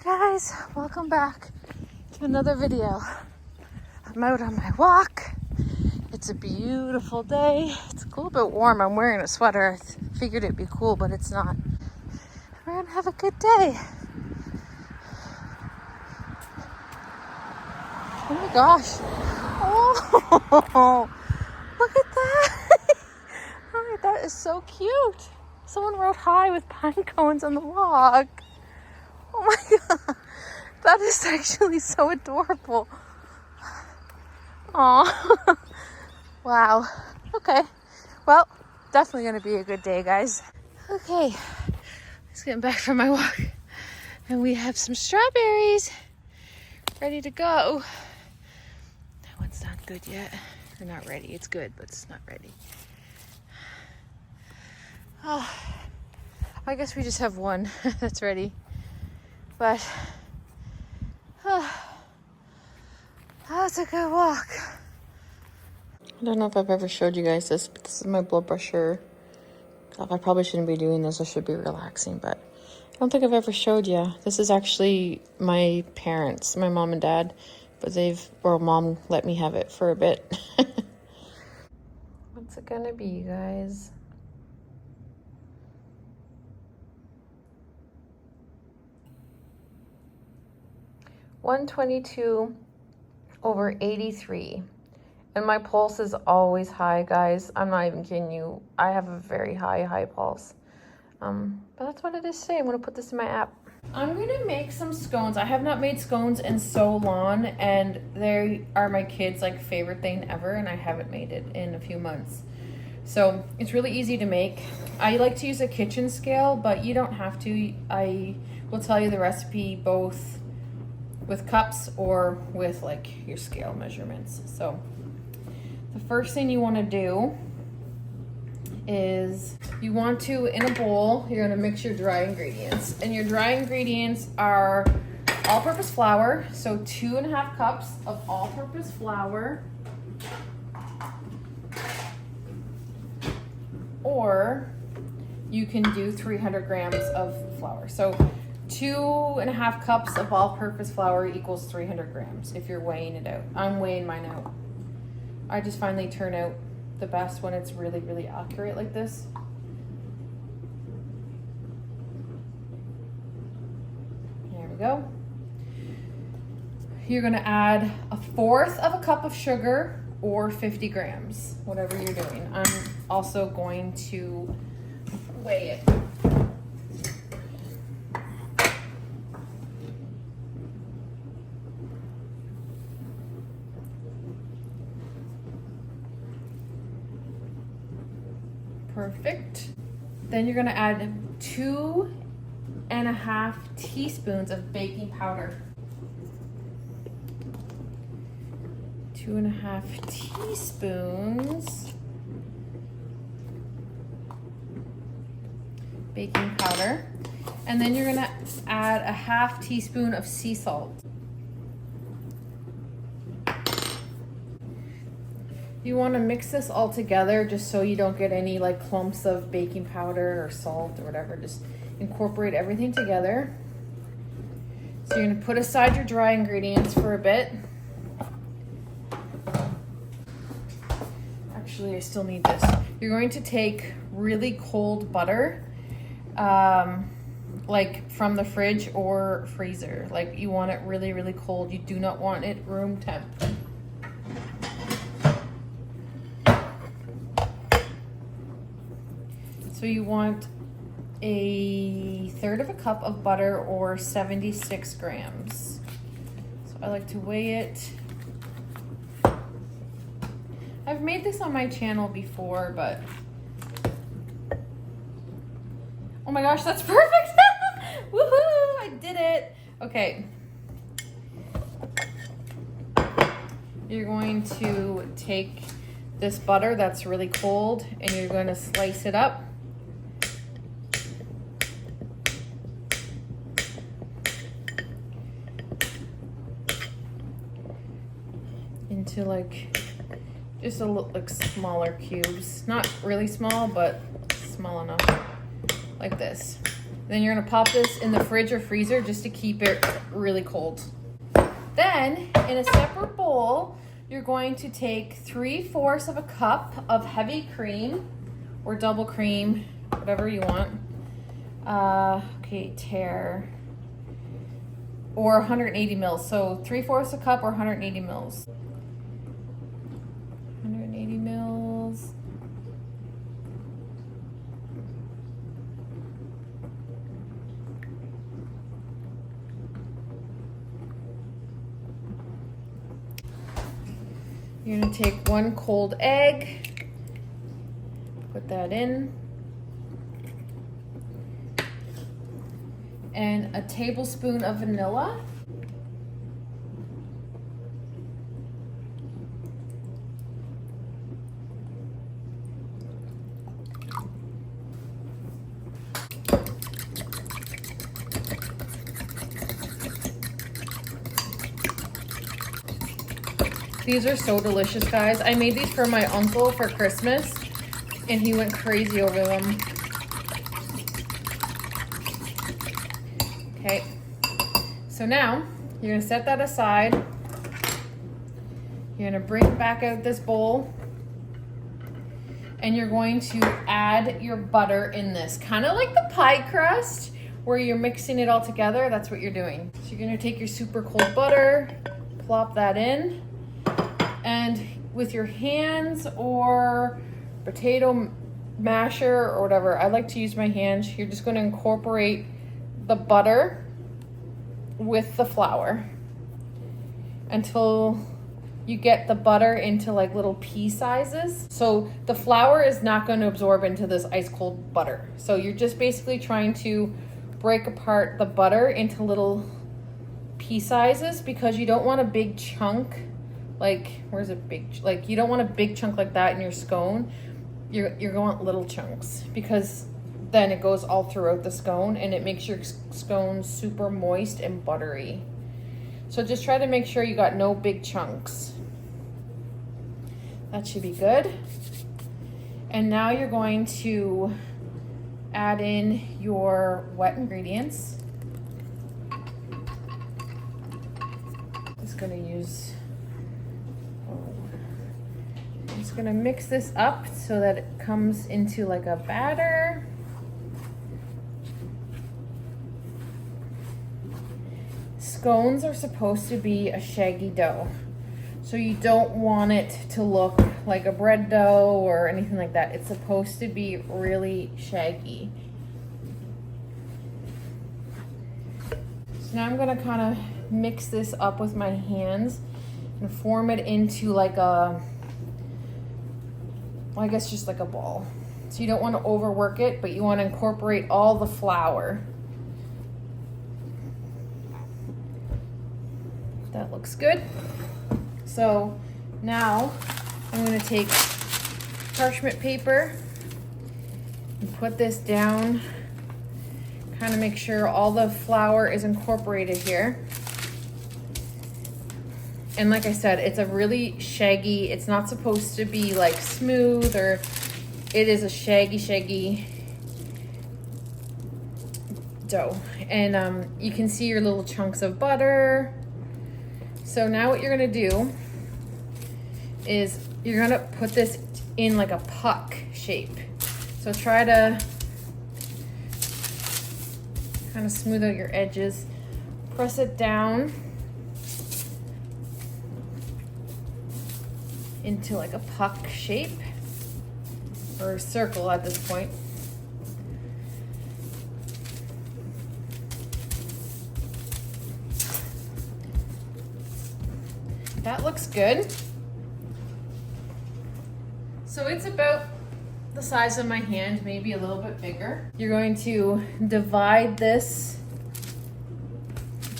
Guys, welcome back to another video. I'm out on my walk. It's a beautiful day. It's a little bit warm. I'm wearing a sweater. I figured it'd be cool, but it's not. We're gonna have a good day. Oh my gosh. Oh, look at that. Hi, that is so cute. Someone wrote hi with pine cones on the log. Oh my god. That is actually so adorable. Aw. Wow. Okay. Well, definitely going to be a good day, guys. Okay. Just getting back from my walk. And we have some strawberries ready to go. That one's not good yet. Or not ready. It's good, but it's not ready. Oh, I guess we just have one that's ready. But that's a good walk. I don't know if I've ever showed you guys this, but this is my blood pressure. I probably shouldn't be doing this. I should be relaxing, but I don't think I've ever showed you. This is actually my parents, my mom and dad, but mom let me have it for a bit. What's it gonna be, you guys? (122/83), and my pulse is always high, guys. I'm not even kidding you. I have a very high pulse. But that's what it is today. I'm gonna put this in my app. I'm gonna make some scones. I have not made scones in so long, and they are my kids' favorite thing ever, and I haven't made it in a few months. So it's really easy to make. I like to use a kitchen scale, but you don't have to. I will tell you the recipe both with cups or with your scale measurements. So the first thing you want to do is you want to, in a bowl, you're going to mix your dry ingredients. And your dry ingredients are all-purpose flour. So 2.5 cups of all-purpose flour. Or you can do 300 grams of flour. So 2.5 cups of all-purpose flour equals 300 grams if you're weighing it out. I'm weighing mine out. I just find they turn out the best when it's really accurate like this. There we go. You're gonna add 1/4 of a cup of sugar or 50 grams, whatever you're doing. I'm also going to weigh it. Perfect. Then you're gonna add 2.5 teaspoons of baking powder. 2.5 teaspoons baking powder. And then you're gonna add 1/2 teaspoon of sea salt. You want to mix this all together just so you don't get any clumps of baking powder or salt or whatever. Just incorporate everything together. So you're going to put aside your dry ingredients for a bit. Actually, I still need this. You're going to take really cold butter, from the fridge or freezer. You want it really cold. You do not want it room temp. So you want 1/3 of a cup of butter or 76 grams. So I like to weigh it. I've made this on my channel before, but oh my gosh, that's perfect. Woohoo, I did it. Okay. You're going to take this butter that's really cold and you're going to slice it up. Into just a little smaller cubes. Not really small, but small enough. Like this. Then you're gonna pop this in the fridge or freezer just to keep it really cold. Then, in a separate bowl, you're going to take 3/4 of a cup of heavy cream or double cream, whatever you want. Or 180 mils. So 3/4 a cup or 180 mils. 180 mils. You're gonna take 1 cold egg, put that in, and a tablespoon of vanilla. These are so delicious, guys. I made these for my uncle for Christmas, and he went crazy over them. Okay, so now you're gonna set that aside. You're gonna bring back out this bowl, and you're going to add your butter in this, kind of like the pie crust where you're mixing it all together. That's what you're doing. So you're gonna take your super cold butter, plop that in, and with your hands or potato masher or whatever, I like to use my hands, you're just gonna incorporate the butter with the flour until you get the butter into like little pea sizes. So the flour is not going to absorb into this ice cold butter. So you're just basically trying to break apart the butter into little pea sizes, because you don't want a big chunk. Like, where's a big, like you don't want a big chunk like that in your scone. You're going to want little chunks, because then it goes all throughout the scone and it makes your scone super moist and buttery. So just try to make sure you got no big chunks. That should be good. And now you're going to add in your wet ingredients. Just gonna use, I'm just gonna mix this up so that it comes into like a batter. Scones are supposed to be a shaggy dough, so you don't want it to look like a bread dough or anything like that. It's supposed to be really shaggy. So now I'm gonna kind of mix this up with my hands and form it into like a, well, I guess just like a ball. So you don't want to overwork it, but you want to incorporate all the flour. That looks good. So now I'm going to take parchment paper and put this down, kind of make sure all the flour is incorporated here. And like I said, it's a really shaggy, it's not supposed to be like smooth, or it is a shaggy dough. And you can see your little chunks of butter. So now what you're gonna do is you're gonna put this in like a puck shape. So try to kind of smooth out your edges, press it down into like a puck shape, or a circle at this point. That looks good. So it's about the size of my hand, maybe a little bit bigger. You're going to divide this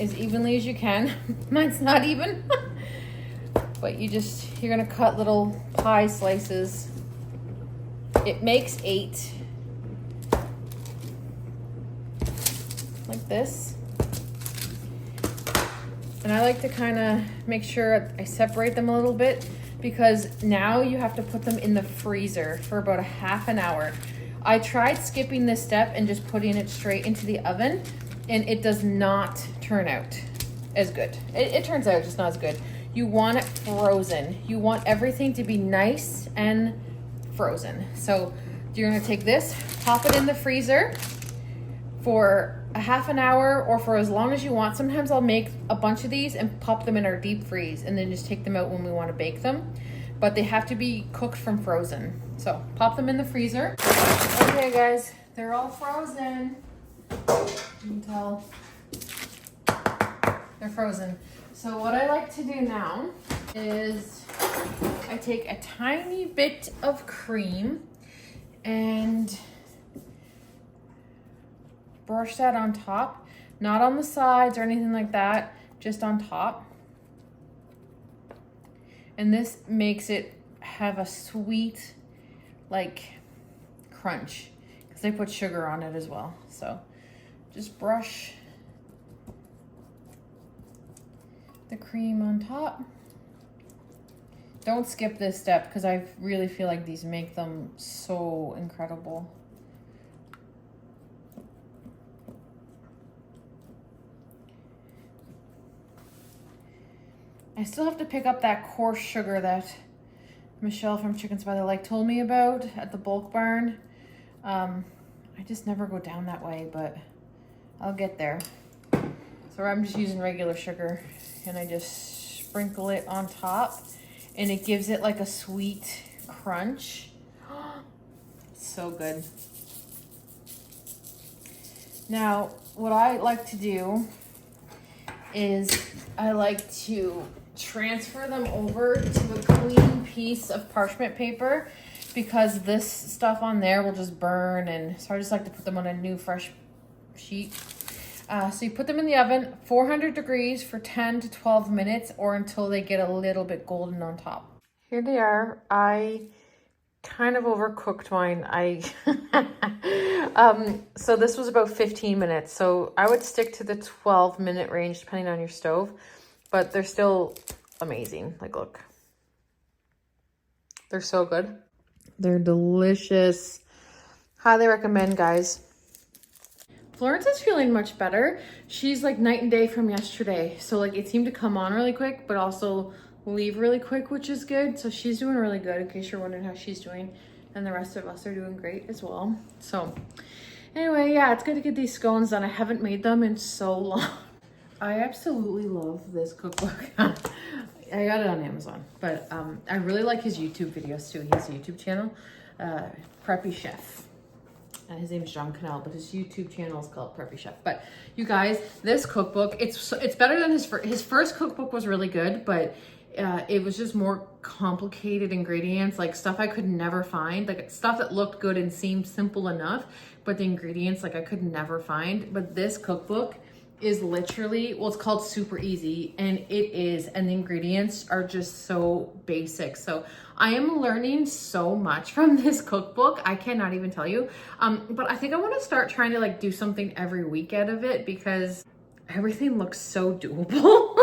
as evenly as you can. Mine's not even. But you're gonna cut little pie slices. It makes 8. Like this. And I like to kind of make sure I separate them a little bit, because now you have to put them in the freezer for about a half an hour. I tried skipping this step and just putting it straight into the oven, and it does not turn out as good. It turns out just not as good. You want it frozen. You want everything to be nice and frozen. So you're gonna take this, pop it in the freezer for a half an hour or for as long as you want. Sometimes I'll make a bunch of these and pop them in our deep freeze and then just take them out when we want to bake them. But they have to be cooked from frozen. So pop them in the freezer. Okay guys, they're all frozen. You can tell they're frozen. So what I like to do now is I take a tiny bit of cream and brush that on top, not on the sides or anything like that, just on top. And this makes it have a sweet, like, crunch, because I put sugar on it as well. So just brush the cream on top. Don't skip this step, because I really feel like these make them so incredible. I still have to pick up that coarse sugar that Michelle from Chickens by the Lake told me about at the bulk barn. I just never go down that way, but I'll get there. So I'm just using regular sugar, and I just sprinkle it on top, and it gives it like a sweet crunch. So good. Now, what I like to do is I like to transfer them over to a clean piece of parchment paper, because this stuff on there will just burn, and so I just like to put them on a new fresh sheet. So you put them in the oven, 400 degrees for 10 to 12 minutes, or until they get a little bit golden on top. Here they are. I kind of overcooked mine. So this was about 15 minutes. So I would stick to the 12-minute range depending on your stove, but they're still amazing. Like, look, they're so good. They're delicious. Highly recommend, guys. Florence is feeling much better. She's like night and day from yesterday. So like it seemed to come on really quick, but also leave really quick, which is good. So she's doing really good, in case you're wondering how she's doing. And the rest of us are doing great as well. So anyway, yeah, it's good to get these scones done. I haven't made them in so long. I absolutely love this cookbook. I got it on Amazon, but I really like his YouTube videos too. He has a YouTube channel, Preppy Chef. His name is John Cannell, but his YouTube channel is called Preppy Chef. But you guys, this cookbook, it's better than his first cookbook was really good, but it was just more complicated ingredients, like stuff I could never find, like stuff that looked good and seemed simple enough, but the ingredients like I could never find. But this cookbook is literally, well, it's called Super Easy, and it is, and the ingredients are just so basic. So I am learning so much from this cookbook. I cannot even tell you. But I think I want to start trying to like do something every week out of it, because everything looks so doable.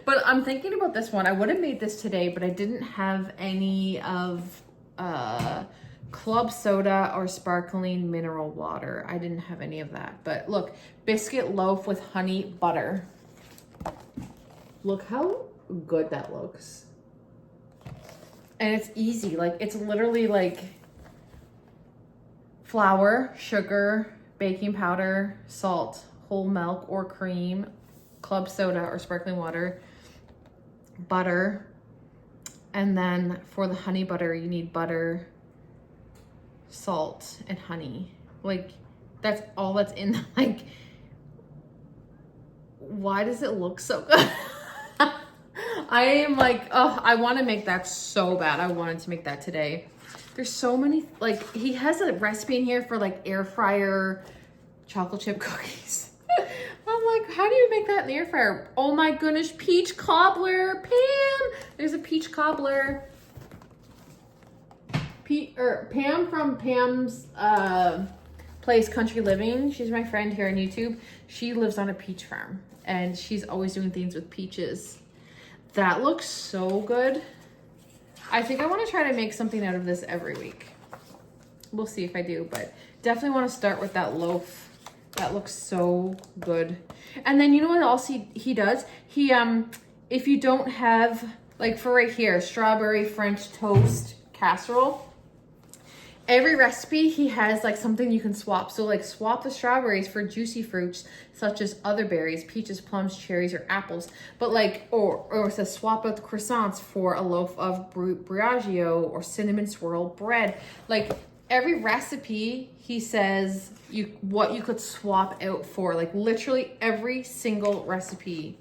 But I'm thinking about this one. I would have made this today, but I didn't have any of club soda or sparkling mineral water. I didn't have any of that. But look, biscuit loaf with honey butter. Look how good that looks. And it's easy. Like, it's literally like flour, sugar, baking powder, salt, whole milk or cream, club soda or sparkling water, butter, and then for the honey butter, you need butter, salt, and honey. Like, that's all that's in. Like, why does it look so good? I am like, oh, I want to make that so bad. I wanted to make that today. There's so many, like, he has a recipe in here for like air fryer chocolate chip cookies. I'm like, how do you make that in the air fryer? Oh my goodness, peach cobbler, Pam. There's a peach cobbler. Pam from Pam's place, Country Living. She's my friend here on YouTube. She lives on a peach farm, and she's always doing things with peaches. That looks so good. I think I want to try to make something out of this every week. We'll see if I do, but Definitely want to start with that loaf. That looks so good. And then you know what else he does? He if you don't have, like for right here, strawberry French toast casserole, every recipe he has like something you can swap. So like swap the strawberries for juicy fruits such as other berries, peaches, plums, cherries, or apples. But like, or it says swap out the croissants for a loaf of brioche or cinnamon swirl bread. Like every recipe he says what you could swap out for. Like literally every single recipe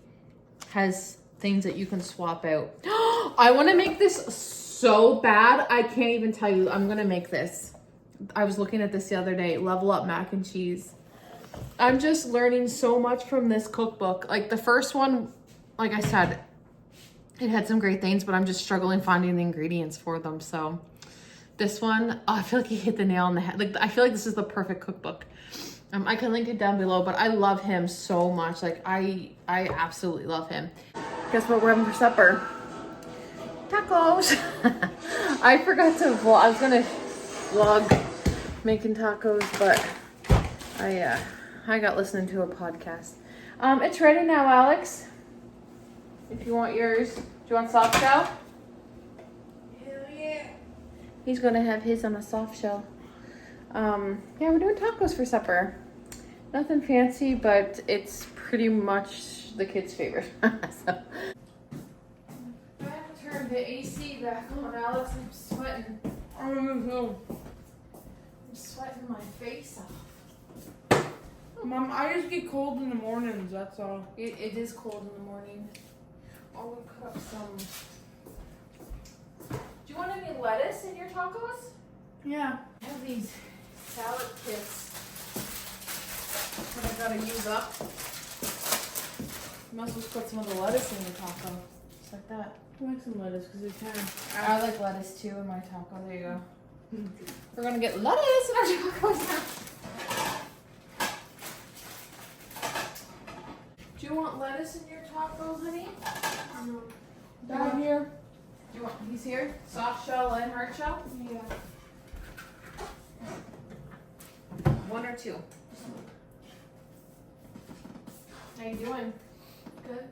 has things that you can swap out. I want to make this so bad. I can't even tell you. I'm going to make this. I was looking at this the other day. Level Up mac and cheese. I'm just learning so much from this cookbook. Like the first one, like I said, it had some great things, but I'm just struggling finding the ingredients for them. So this one, oh, I feel like he hit the nail on the head. Like I feel like this is the perfect cookbook. I can link it down below, but I love him so much. Like I absolutely love him. Guess what we're having for supper? Tacos. I forgot to vlog. I was gonna vlog making tacos, but I got listening to a podcast. It's ready now, Alex. If you want yours, do you want soft shell? Hell yeah. He's gonna have his on a soft shell. Yeah, we're doing tacos for supper. Nothing fancy, but it's pretty much the kids' favorite. So. I have to turn the AC back on, Alex. I'm sweating. I'm sweating my face off. Mom, I just get cold in the mornings, that's all. It is cold in the morning. Oh, we cut up some. Do you want any lettuce in your tacos? Yeah. I have these salad kits that I gotta use up. You must just put some of the lettuce in your taco. Just like that. I like some lettuce because it's kind of... I like lettuce too in my taco. There you go. We're gonna get lettuce in our tacos now. Do you want lettuce in your tacos, honey? No. Down here. Do you want? He's here. Soft shell and hard shell. Yeah. One or two. How you doing? Good.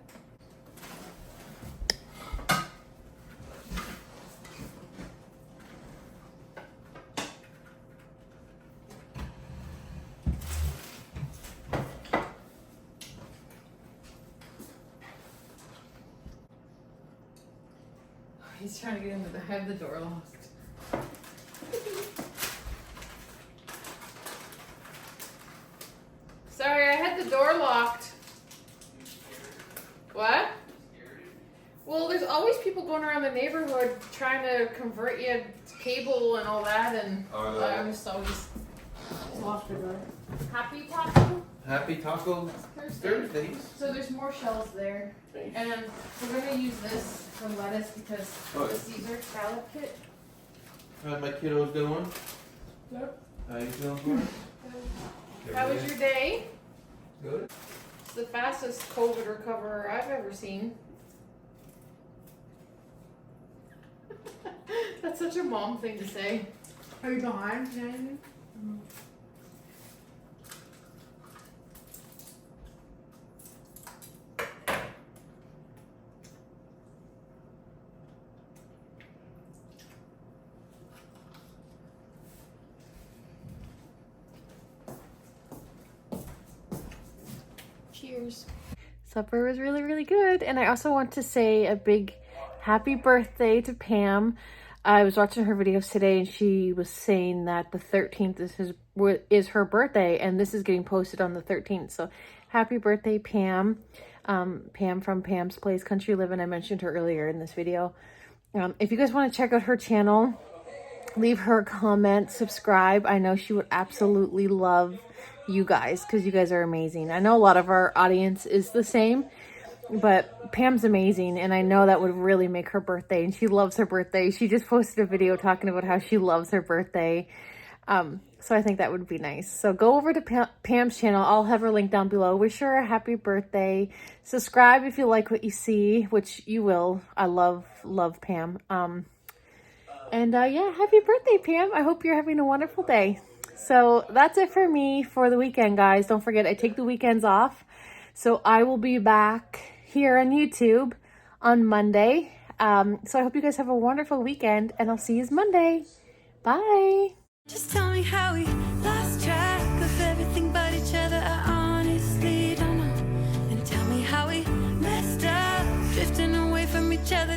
He's trying to get into I have the door locked. Sorry, I had the door locked. What? Well, there's always people going around the neighborhood trying to convert you to cable and all that, and I'm just always locked the door. Happy taco? Happy Taco Thursdays. So there's more shells there. Thanks. And we're going to use this for lettuce because Oh. the Caesar salad kit. How's my kiddos doing? Good. How you feeling for us? How was your day? Good. It's the fastest COVID recoverer I've ever seen. That's such a mom thing to say. Are you behind? Anything? Cheers. Supper was really, really good. And I also want to say a big happy birthday to Pam. I was watching her videos today and she was saying that the 13th is her birthday and this is getting posted on the 13th. So happy birthday, Pam. Pam from Pam's Place Country Living. I mentioned her earlier in this video. If you guys want to check out her channel, leave her a comment, subscribe. I know she would absolutely love you guys because you guys are amazing. I know a lot of our audience is the same, but Pam's amazing and I know that would really make her birthday, and she loves her birthday. She just posted a video talking about how she loves her birthday. So I think that would be nice. So go over to Pam's channel. I'll have her link down below. Wish her a happy birthday. Subscribe if you like what you see, which you will. I love Pam. Yeah, happy birthday, Pam. I hope you're having a wonderful day. So that's it for me for the weekend, guys. Don't forget, I take the weekends off. So I will be back here on YouTube on Monday. So I hope you guys have a wonderful weekend, and I'll see you Monday. Bye. Just tell me how we lost track of everything but each other. I honestly don't know. And tell me how we messed up, drifting away from each other.